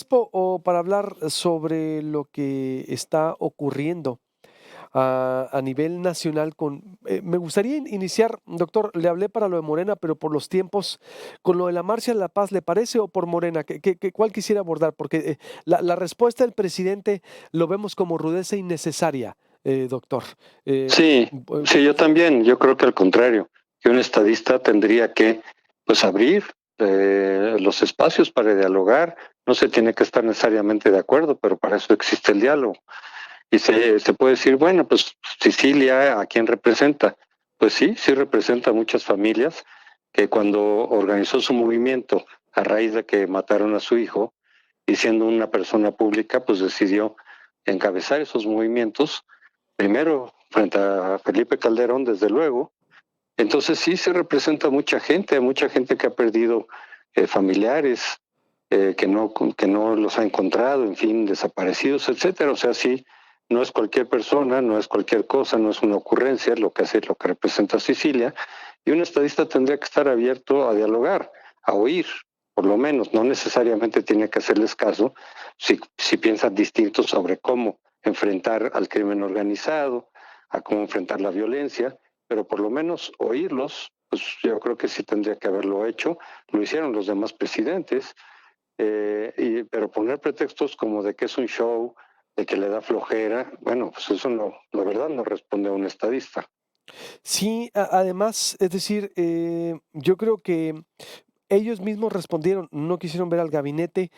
para hablar sobre lo que está ocurriendo a nivel nacional me gustaría iniciar, doctor, le hablé para lo de Morena, pero por los tiempos, con lo de la Marcha de la Paz, ¿le parece o por Morena? ¿Cuál quisiera abordar? Porque la respuesta del presidente lo vemos como rudeza innecesaria, doctor. Eh, Sí, sí, yo también. Yo creo que al contrario, que un estadista tendría que, pues, abrir los espacios para dialogar. No se tiene que estar necesariamente de acuerdo, pero para eso existe el diálogo. Y se puede decir, bueno, pues Sicilia, ¿a quién representa? Pues sí, sí representa a muchas familias que cuando organizó su movimiento a raíz de que mataron a su hijo, y siendo una persona pública, pues decidió encabezar esos movimientos primero frente a Felipe Calderón, desde luego. Entonces sí se representa mucha gente que ha perdido familiares, que no los ha encontrado, en fin, desaparecidos, etcétera. O sea, sí, no es cualquier persona, no es cualquier cosa, no es una ocurrencia lo que hace, lo que representa Sicilia, y un estadista tendría que estar abierto a dialogar, a oír, por lo menos, no necesariamente tiene que hacerles caso si piensan distinto sobre cómo enfrentar al crimen organizado, a cómo enfrentar la violencia, pero por lo menos oírlos, pues yo creo que sí tendría que haberlo hecho. Lo hicieron los demás presidentes, pero poner pretextos como de que es un show, de que le da flojera, bueno, pues eso no, la verdad no responde a un estadista. Sí, además, es decir, yo creo que ellos mismos respondieron, no quisieron ver al gabinete.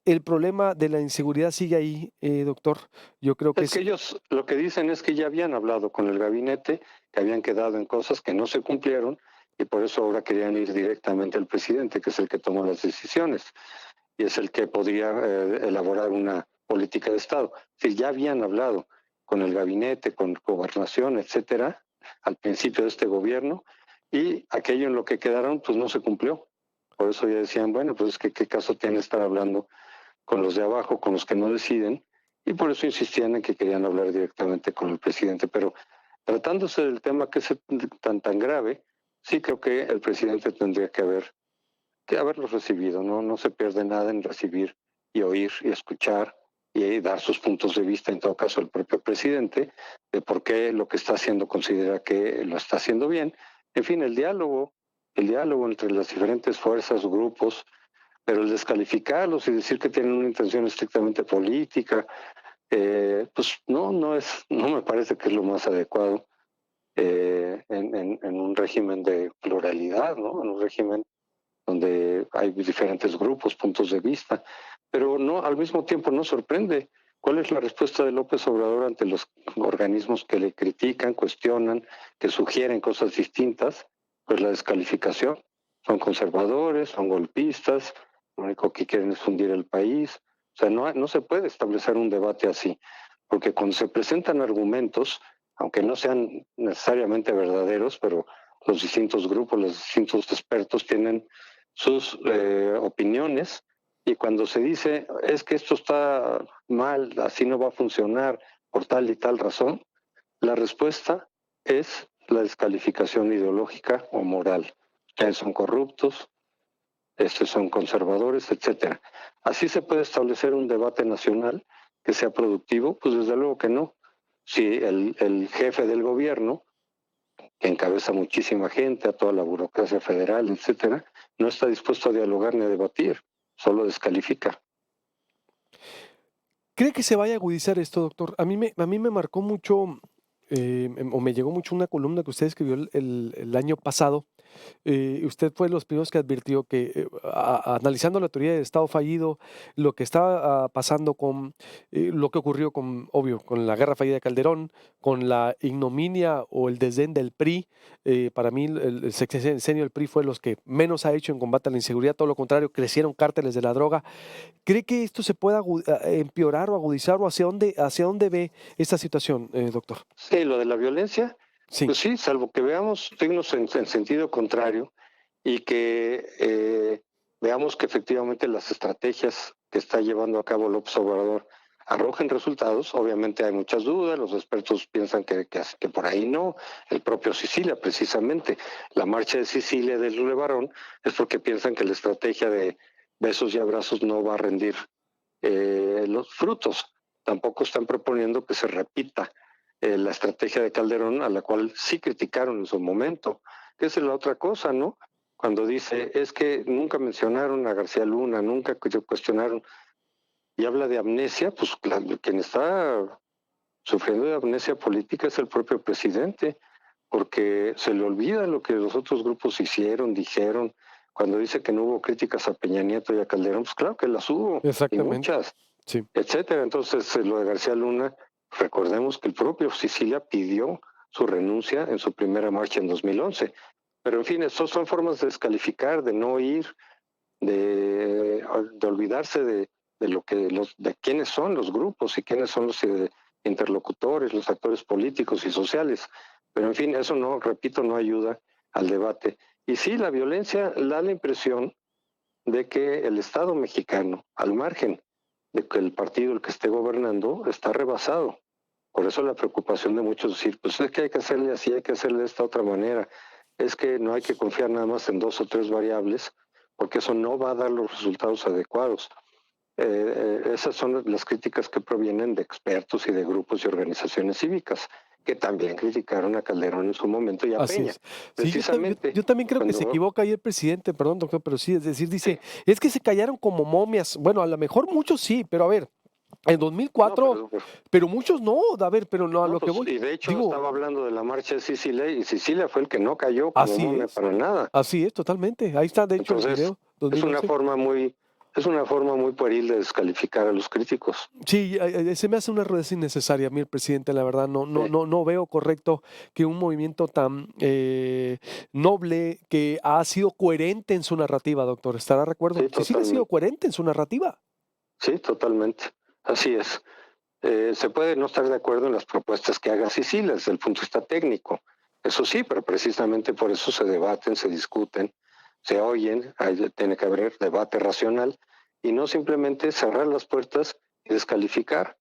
El problema de la inseguridad sigue ahí, doctor. Yo creo que Es que es ellos lo que dicen es que ya habían hablado con el gabinete, que habían quedado en cosas que no se cumplieron y por eso ahora querían ir directamente al presidente, que es el que toma las decisiones y es el que podría elaborar una política de Estado. Si ya habían hablado con el gabinete, con gobernación, etcétera, al principio de este gobierno, y aquello en lo que quedaron, pues no se cumplió. Por eso ya decían, bueno, pues es que qué caso tiene estar hablando con los de abajo, con los que no deciden, y por eso insistían en que querían hablar directamente con el presidente. Pero tratándose del tema que es tan grave, sí creo que el presidente tendría que haberlos recibido, ¿no? No se pierde nada en recibir y oír y escuchar y dar sus puntos de vista, en todo caso el propio presidente, de por qué lo que está haciendo considera que lo está haciendo bien. En fin, el diálogo entre las diferentes fuerzas, grupos, pero el descalificarlos y decir que tienen una intención estrictamente política, pues no, no me parece que es lo más adecuado en un régimen de pluralidad, ¿no? En un régimen donde hay diferentes grupos, puntos de vista, pero no, al mismo tiempo no sorprende. ¿Cuál es la respuesta de López Obrador ante los organismos que le critican, cuestionan, que sugieren cosas distintas? Pues la descalificación. Son conservadores, son golpistas, lo único que quieren es hundir el país. O sea, no se puede establecer un debate así, porque cuando se presentan argumentos, aunque no sean necesariamente verdaderos, pero los distintos grupos, los distintos expertos tienen sus opiniones, y cuando se dice es que esto está mal, así no va a funcionar por tal y tal razón, la respuesta es la descalificación ideológica o moral. Ustedes son corruptos, estos son conservadores, etcétera. ¿Así se puede establecer un debate nacional que sea productivo? Pues desde luego que no. Si el jefe del gobierno, que encabeza muchísima gente, a toda la burocracia federal, etcétera, no está dispuesto a dialogar ni a debatir, solo descalifica. ¿Cree que se vaya a agudizar esto, doctor? A mí me marcó mucho, o me llegó mucho una columna que usted escribió el año pasado. Usted fue de los primeros que advirtió que, analizando la teoría del Estado fallido, lo que estaba pasando con lo que ocurrió con, obvio, con la guerra fallida de Calderón, con la ignominia o el desdén del PRI. Para mí, el sexenio del PRI fue los que menos ha hecho en combate a la inseguridad, todo lo contrario, crecieron cárteles de la droga. ¿Cree que esto se pueda empeorar o agudizar o hacia dónde ve esta situación, doctor? Sí, lo de la violencia, Sí. pues sí, salvo que veamos signos en sentido contrario y que veamos que efectivamente las estrategias que está llevando a cabo López Obrador arrojen resultados. Obviamente hay muchas dudas, los expertos piensan que por ahí no, el propio Sicilia precisamente, la marcha de Sicilia del Levarón es porque piensan que la estrategia de besos y abrazos no va a rendir los frutos. Tampoco están proponiendo que se repita la estrategia de Calderón, a la cual sí criticaron en su momento, que es la otra cosa, ¿no? Cuando dice, es que nunca mencionaron a García Luna, nunca cuestionaron, y habla de amnesia, pues quien está sufriendo de amnesia política es el propio presidente, porque se le olvida lo que los otros grupos hicieron, dijeron. Cuando dice que no hubo críticas a Peña Nieto y a Calderón, pues claro que las hubo, y Exactamente. muchas, Sí. etcétera. Entonces, lo de García Luna, recordemos que el propio Sicilia pidió su renuncia en su primera marcha en 2011. Pero en fin, esas son formas de descalificar, de no ir, de olvidarse de lo que de quiénes son los grupos y quiénes son los interlocutores, los actores políticos y sociales. Pero en fin, eso no, repito, no ayuda al debate. Y sí, la violencia da la impresión de que el Estado mexicano, al margen de que el partido el que esté gobernando, está rebasado. Por eso la preocupación de muchos decir, pues es que hay que hacerle así, hay que hacerle de esta otra manera. Es que no hay que confiar nada más en 2 o 3 variables, porque eso no va a dar los resultados adecuados. Esas son las críticas que provienen de expertos y de grupos y organizaciones cívicas, que también criticaron a Calderón en su momento y a Así Peña, es. Sí, precisamente yo también creo que se cuando... equivoca ahí el presidente, perdón, doctor, pero sí, es decir, Sí, dice, es que se callaron como momias. Bueno, a lo mejor muchos sí, pero a ver, en no, 2004, pero muchos no, a ver, pero no, a no, lo que pues, voy, y de hecho digo, estaba hablando de la marcha de Sicilia, y Sicilia fue el que no cayó como así momia es, para nada. así es, totalmente. Ahí está, de hecho, el Entonces, video, es una 2011. forma muy, es una forma muy pueril de descalificar a los críticos. Sí, se me hace una rudeza innecesaria a mí el presidente, la verdad, Sí, no veo correcto que un movimiento tan noble, que ha sido coherente en su narrativa, doctor, ¿estará de acuerdo? sí, Sí, ha sido totalmente. coherente en su narrativa. Sí, totalmente. Así es. Se puede no estar de acuerdo en las propuestas que haga Sicilia desde el punto de vista técnico. Eso sí, pero precisamente por eso se debaten, se discuten, se oyen, tiene que haber debate racional y no simplemente cerrar las puertas y descalificar,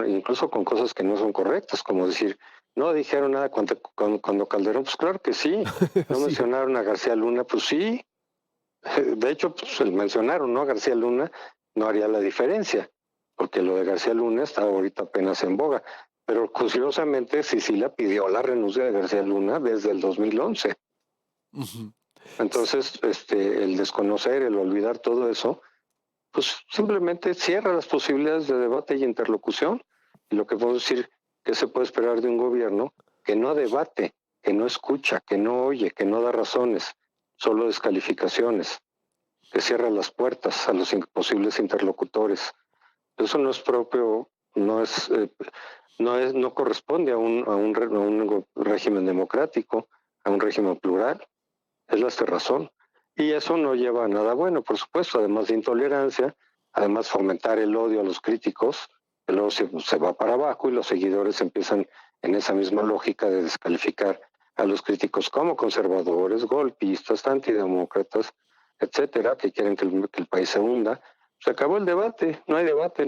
incluso con cosas que no son correctas, como decir, no dijeron nada cuando Calderón, pues claro que sí, no Así es. mencionaron a García Luna, pues sí, de hecho, pues el mencionaron, ¿no? García Luna no haría la diferencia, porque lo de García Luna está ahorita apenas en boga. Pero curiosamente, Sicilia pidió la renuncia de García Luna desde el 2011. Ujú. Entonces, el desconocer, el olvidar todo eso, pues simplemente cierra las posibilidades de debate y interlocución. Y lo que puedo decir, que se puede esperar de un gobierno que no debate, que no escucha, que no oye, que no da razones, solo descalificaciones, que cierra las puertas a los posibles interlocutores. Eso no es propio, no corresponde a un régimen democrático, a un régimen plural. Es la razón. Y eso no lleva a nada bueno, por supuesto, además de intolerancia, además fomentar el odio a los críticos, que luego se va para abajo y los seguidores empiezan en esa misma lógica de descalificar a los críticos como conservadores, golpistas, antidemócratas, etcétera, que quieren que el país se hunda. Se acabó el debate, no hay debate,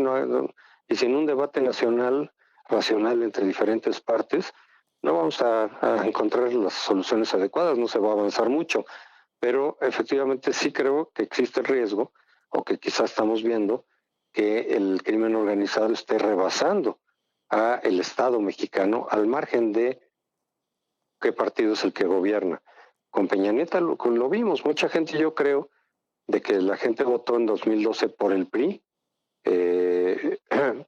y sin un debate nacional, racional entre diferentes partes, no vamos a encontrar las soluciones adecuadas, no se va a avanzar mucho, pero efectivamente sí creo que existe el riesgo, o que quizás estamos viendo, que el crimen organizado esté rebasando a el Estado mexicano al margen de qué partido es el que gobierna. Con Peña Nieto lo vimos, mucha gente, yo creo, de que la gente votó en 2012 por el PRI, eh,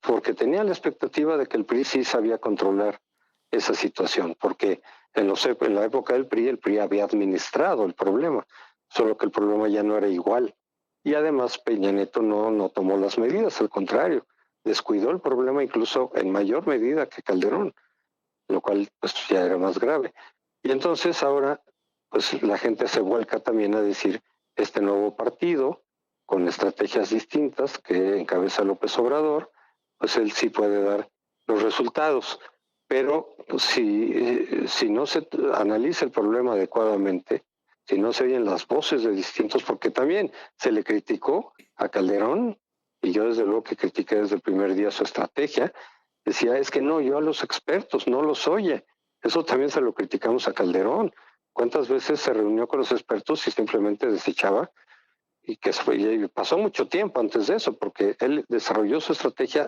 porque tenía la expectativa de que el PRI sí sabía controlar esa situación, porque en la época del PRI, el PRI había administrado el problema, solo que el problema ya no era igual. Y además Peña Nieto no tomó las medidas, al contrario, descuidó el problema incluso en mayor medida que Calderón, lo cual pues ya era más grave. Y entonces ahora pues la gente se vuelca también a decir, este nuevo partido, con estrategias distintas que encabeza López Obrador, pues él sí puede dar los resultados. Pero pues, si no se analiza el problema adecuadamente, si no se oyen las voces de distintos, porque también se le criticó a Calderón, y yo desde luego que critiqué desde el primer día su estrategia, decía, es que no, yo a los expertos no los oye. Eso también se lo criticamos a Calderón. ¿Cuántas veces se reunió con los expertos y simplemente desechaba? y que y pasó mucho tiempo antes de eso, porque él desarrolló su estrategia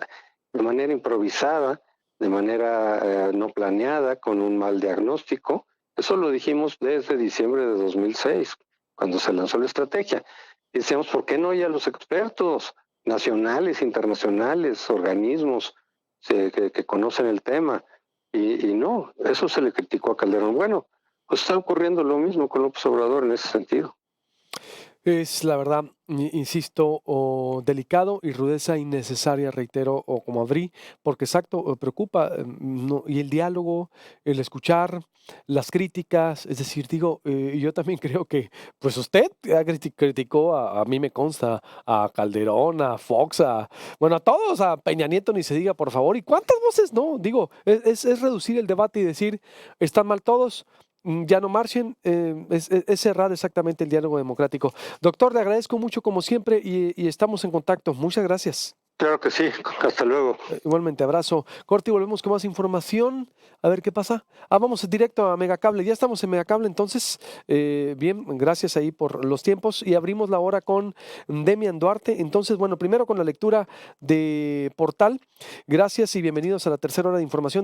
de manera improvisada, de manera no planeada, con un mal diagnóstico. Eso lo dijimos desde diciembre de 2006, cuando se lanzó la estrategia. Y decíamos, ¿por qué no hay a los expertos nacionales, internacionales, organismos que conocen el tema? Y no, eso se le criticó a Calderón. Bueno, pues está ocurriendo lo mismo con López Obrador en ese sentido. Es la verdad, insisto, o delicado y rudeza innecesaria, reitero, o como abrí, porque exacto, preocupa, y el diálogo, el escuchar, las críticas, es decir, digo, yo también creo que, pues usted criticó, a mí me consta, a Calderón, a Fox, bueno, a todos, a Peña Nieto, ni se diga, por favor, ¿y cuántas voces no? Digo, es reducir el debate y decir, están mal todos. Ya no marchen, es cerrar exactamente el diálogo democrático. Doctor, le agradezco mucho como siempre y estamos en contacto. Muchas gracias. Claro que sí, hasta luego. Igualmente, abrazo. Corte y volvemos con más información. A ver qué pasa. Vamos directo a Megacable. Ya estamos en Megacable, entonces, bien, gracias ahí por los tiempos. Y abrimos la hora con Demian Duarte. Entonces, bueno, primero con la lectura de Portal. Gracias y bienvenidos a la tercera hora de información.